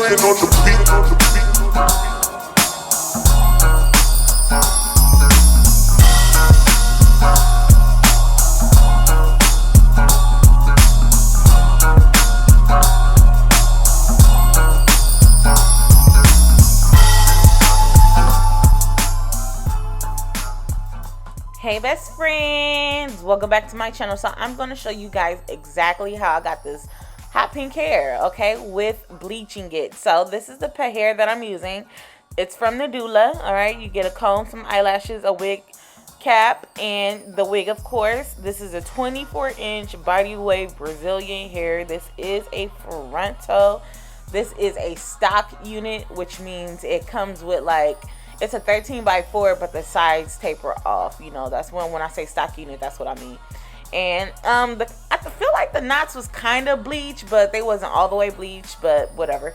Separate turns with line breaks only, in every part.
Hey best friends, welcome back to my channel. So I'm going to show you guys exactly how I got this hot pink hair, okay, with bleaching it. So this is the hair that I'm using. It's from Nadula. All right, you get a comb, some eyelashes, a wig cap, and the wig, of course. This is a 24-inch body wave Brazilian hair. This is a Frontal. This is a stock unit, which means it comes with like, it's a 13x4, but the sides taper off. You know, that's when I say stock unit, that's what I mean. And I feel like the knots was kind of bleached, but they wasn't all the way bleached, but whatever.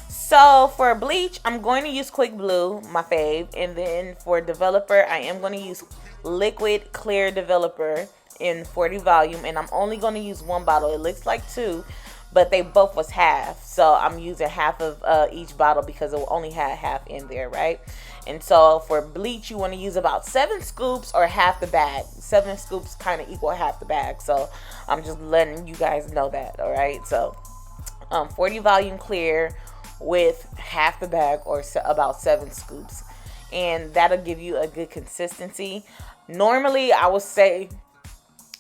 So for bleach, I'm going to use Quick Blue, my fave. And then for developer, I am going to use liquid clear developer in 40 volume. And I'm only going to use one bottle. It looks like two, but they both was half. So I'm using half of each bottle because it will only have half in there, right? And so for bleach, you want to use about 7 scoops or half the bag. 7 scoops kind of equal half the bag. So I'm just letting you guys know that, all right? So 40 volume clear with half the bag or about 7 scoops. And that'll give you a good consistency. Normally, I would say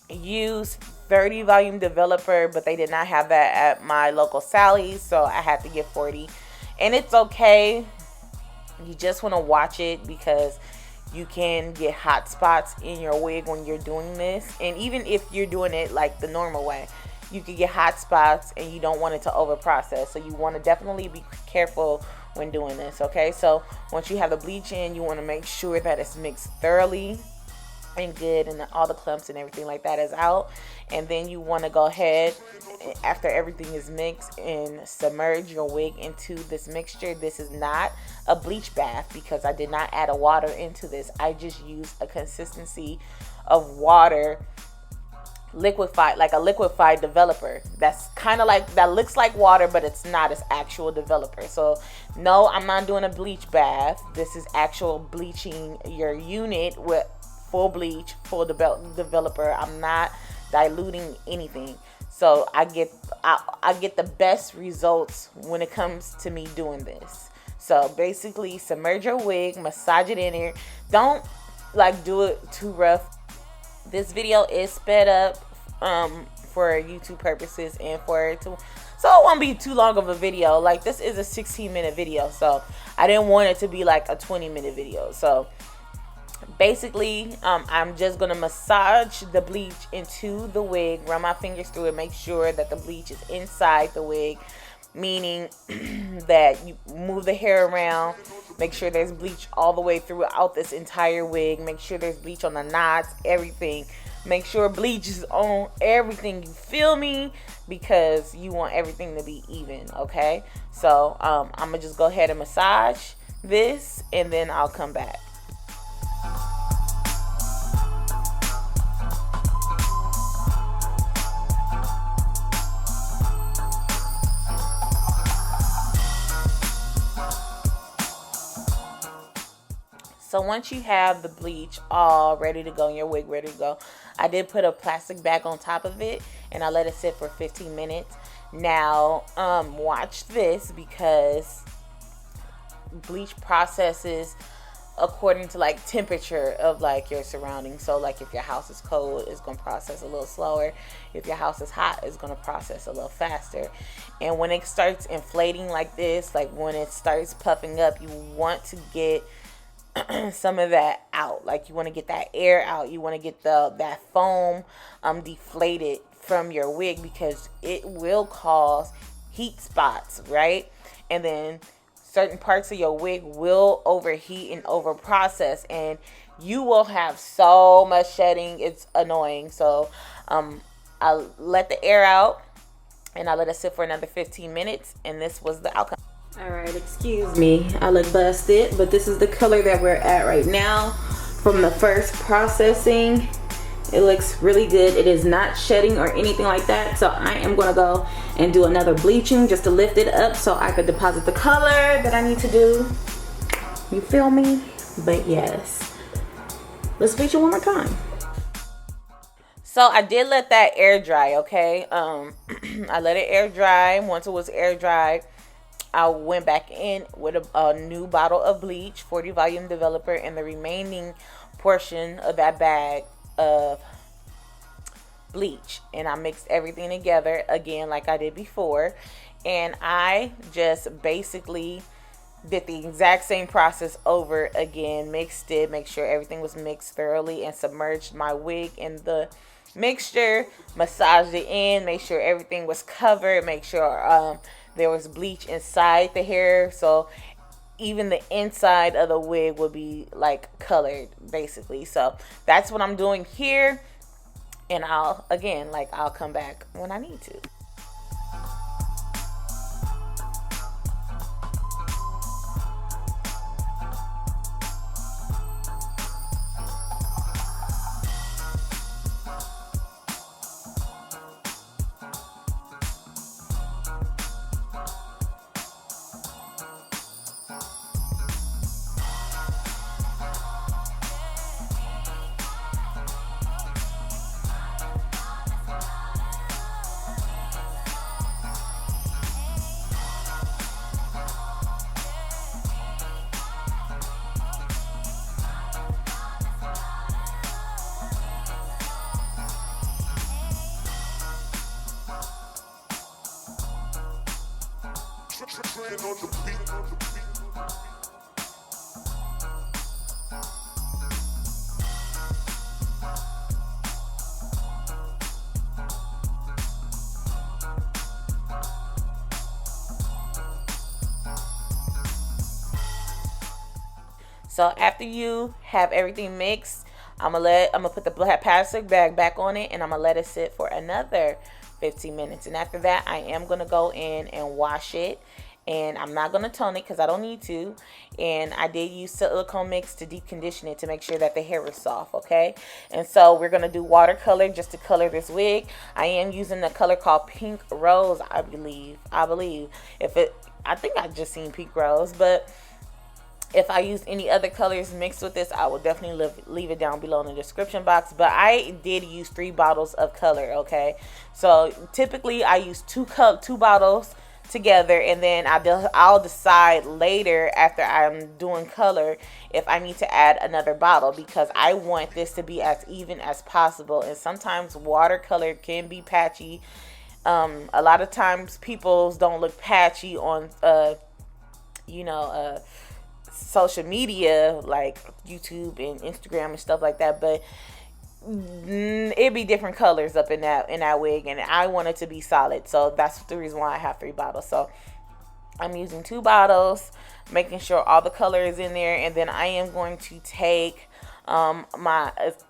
use 30 volume developer, but they did not have that at my local Sally's, so I had to get 40. And it's okay. You just want to watch it because you can get hot spots in your wig when you're doing this. And even if you're doing it like the normal way, you could get hot spots and you don't want it to over process. So you want to definitely be careful when doing this, okay? So once you have the bleach in, you want to make sure that it's mixed thoroughly and good and all the clumps and everything like that is out. And then you want to go ahead after everything is mixed and submerge your wig into this mixture. This is not a bleach bath because I did not add a water into this. I just used a consistency of water liquefied, like a liquefied developer. That's kind of like, that looks like water, but it's not. It's actual developer. So no, I'm not doing a bleach bath. This is actual bleaching your unit with full bleach, full developer. I'm not diluting anything. So I get the best results when it comes to me doing this. So basically submerge your wig, massage it in here. Don't like do it too rough. This video is sped up for YouTube purposes and so it won't be too long of a video. Like this is a 16-minute video, so I didn't want it to be like a 20-minute video. So basically I'm just gonna massage the bleach into the wig, run my fingers through it, make sure that the bleach is inside the wig, meaning that you move the hair around, make sure there's bleach all the way throughout this entire wig, make sure there's bleach on the knots, everything. Make sure bleach is on everything, you feel me? Because you want everything to be even, okay? So I'm gonna just go ahead and massage this and then I'll come back. So once you have the bleach all ready to go and your wig ready to go, I did put a plastic bag on top of it and I let it sit for 15 minutes. Now, watch this because bleach processes according to like temperature of like your surroundings. So like if your house is cold, it's going to process a little slower. If your house is hot, it's going to process a little faster. And when it starts inflating like this, like when it starts puffing up, you want to get some of that out. Like you want to get that air out. You want to get that foam deflated from your wig because it will cause heat spots, right? And then certain parts of your wig will overheat and over process and you will have so much shedding. It's annoying. So I let the air out and I let it sit for another 15 minutes and this was the outcome. Alright, excuse me, I look busted, but this is the color that we're at right now from the first processing It looks really good. It is not shedding or anything like that. So I am gonna go and do another bleaching just to lift it up so I could deposit the color that I need to do. You feel me? But yes, let's bleach it one more time. So I did let that air dry, okay? I let it air dry. Once it was air dry, I went back in with a new bottle of bleach, 40 volume developer, and the remaining portion of that bag of bleach, and I mixed everything together again like I did before, and I just basically did the exact same process over again. Mixed it, make sure everything was mixed thoroughly, and submerged my wig in the mixture, massaged it in, make sure everything was covered, make sure there was bleach inside the hair, so even the inside of the wig would be like colored basically. So that's what I'm doing here, and I'll come back when I need to. So after you have everything mixed, I'm gonna put the plastic bag back on it, and I'm gonna let it sit for another 15 minutes. And after that, I am gonna go in and wash it, and I'm not gonna tone it because I don't need to. And I did use silicone mix to deep condition it to make sure that the hair is soft, okay? And so we're gonna do watercolor just to color this wig. I am using the color called Pink Rose, I believe. I think I just seen Pink Rose, but if I use any other colors mixed with this, I will definitely leave it down below in the description box. But I did use 3 bottles of color, okay? So typically I use two bottles together, and then I'll decide later after I'm doing color if I need to add another bottle, because I want this to be as even as possible. And sometimes watercolor can be patchy. A lot of times people's don't look patchy on social media like YouTube and Instagram and stuff like that, but it'd be different colors up in that wig, and I want it to be solid. So that's the reason why I have 3 bottles. So I'm using 2 bottles, making sure all the color is in there, and then I am going to take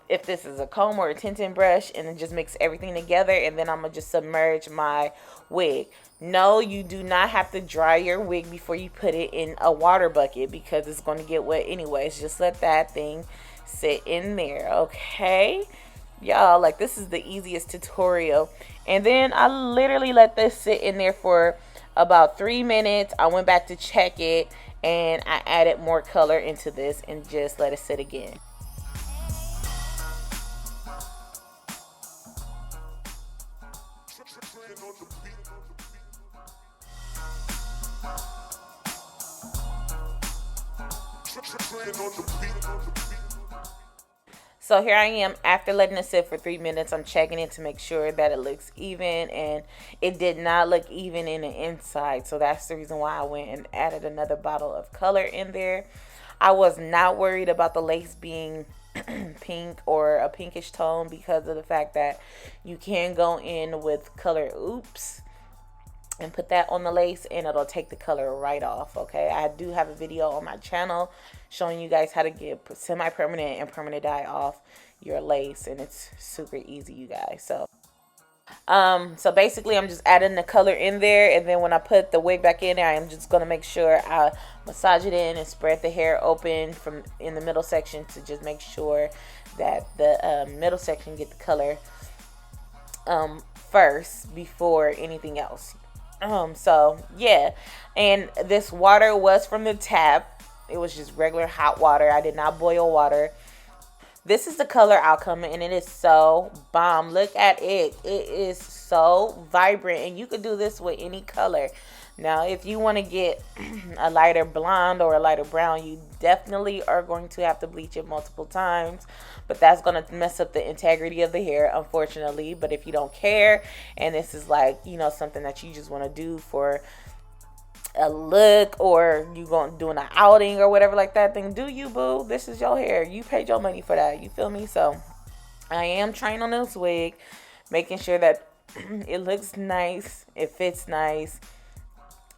if this is a comb or a tinting brush, and then just mix everything together, and then I'm gonna just submerge my wig. No, you do not have to dry your wig before you put it in a water bucket, because it's going to get wet anyways. Just let that thing sit in there, okay? Y'all, like, this is the easiest tutorial. And then I literally let this sit in there for about 3 minutes. I went back to check it, and I added more color into this and just let it sit again. So here I am after letting it sit for 3 minutes. I'm checking it to make sure that it looks even, and it did not look even in the inside. So that's the reason why I went and added another bottle of color in there. I was not worried about the lace being pink or a pinkish tone, because of the fact that you can go in with color Oops and put that on the lace, and it'll take the color right off, okay? I do have a video on my channel showing you guys how to get semi-permanent and permanent dye off your lace, and it's super easy, you guys. So basically I'm just adding the color in there, and then when I put the wig back in there, I'm just going to make sure I massage it in and spread the hair open from in the middle section to just make sure that the middle section get the color first before anything else. So yeah, and this water was from the tap. It was just regular hot water. I did not boil water. This is the color outcome, and it is so bomb. Look at it. It is so vibrant, and you could do this with any color. Now, if you want to get a lighter blonde or a lighter brown, you definitely are going to have to bleach it multiple times. But that's going to mess up the integrity of the hair, unfortunately. But if you don't care, and this is like, you know, something that you just want to do for a look, or you going doing an outing or whatever like that, then do you, boo. This is your hair. You paid your money for that. You feel me? So I am trying on this wig, making sure that it looks nice, it fits nice.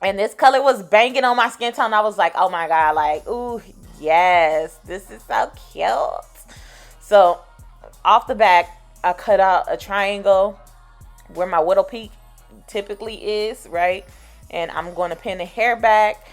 And this color was banging on my skin tone. I was like, oh my God, like, ooh, yes, this is so cute. So off the back, I cut out a triangle where my widow peak typically is, right? And I'm going to pin the hair back,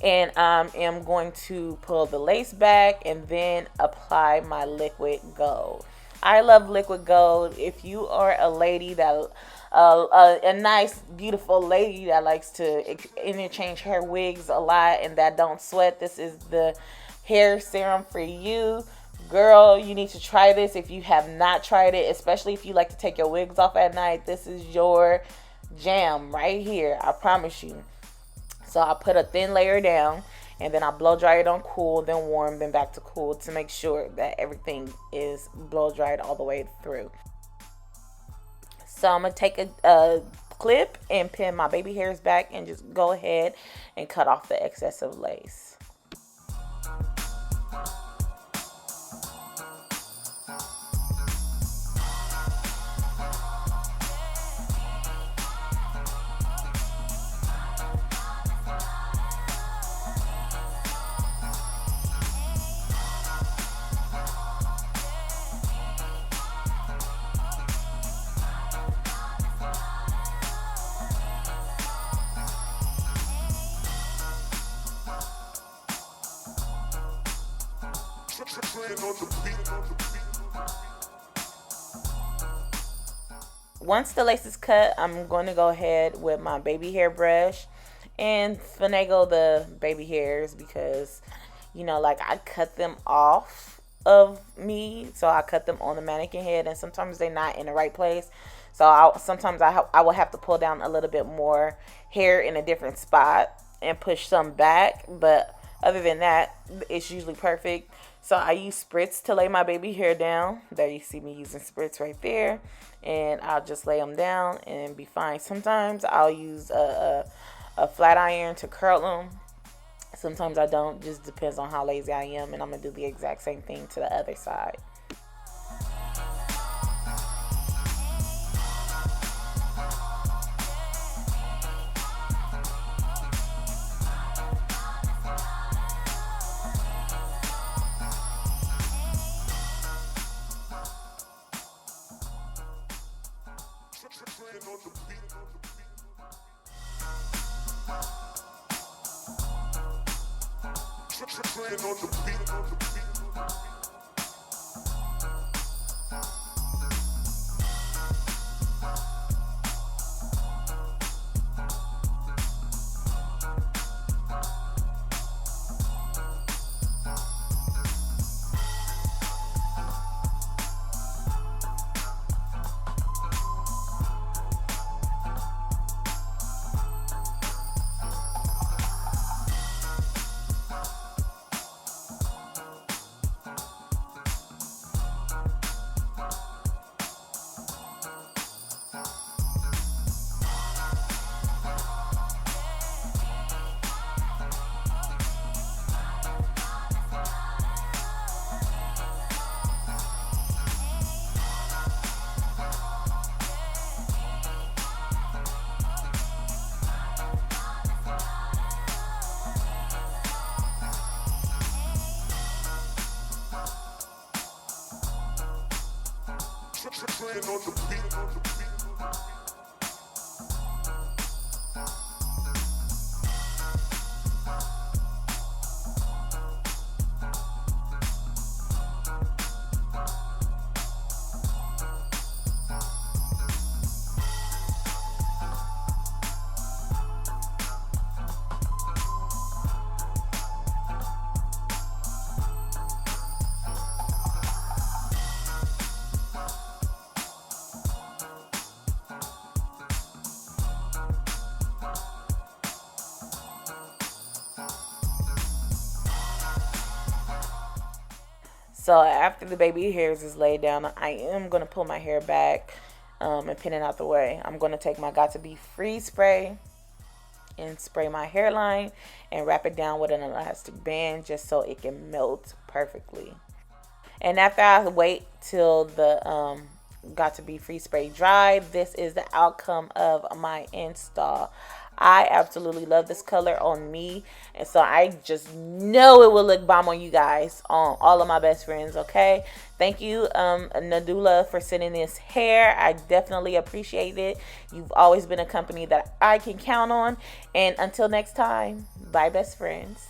and I am going to pull the lace back and then apply my liquid gold. I love liquid gold. If you are a lady that a nice beautiful lady that likes to interchange her wigs a lot and that don't sweat, this is the hair serum for you. Girl, you need to try this if you have not tried it, especially if you like to take your wigs off at night. This is your jam right here, I promise you. So I put a thin layer down, and then I blow dry it on cool, then warm, then back to cool, to make sure that everything is blow dried all the way through. So I'm going to take a clip and pin my baby hairs back and just go ahead and cut off the excessive lace. Once the lace is cut, I'm going to go ahead with my baby hair brush and finagle the baby hairs, because, you know, like, I cut them off of me, so I cut them on the mannequin head, and sometimes they're not in the right place. So sometimes I will have to pull down a little bit more hair in a different spot and push some back, but other than that, it's usually perfect. So I use spritz to lay my baby hair down. There you see me using spritz right there. And I'll just lay them down and be fine. Sometimes I'll use a flat iron to curl them. Sometimes I don't. Just depends on how lazy I am. And I'm going to do the exact same thing to the other side. So after the baby hairs is laid down, I am going to pull my hair back and pin it out the way. I'm going to take my Got to Be Free spray and spray my hairline and wrap it down with an elastic band just so it can melt perfectly. And after I wait till the Got to Be Free spray dry, this is the outcome of my install. I absolutely love this color on me, and so I just know it will look bomb on you guys, on all of my best friends. Okay, thank you Nadula for sending this hair. I definitely appreciate it. You've always been a company that I can count on, and until next time, bye best friends.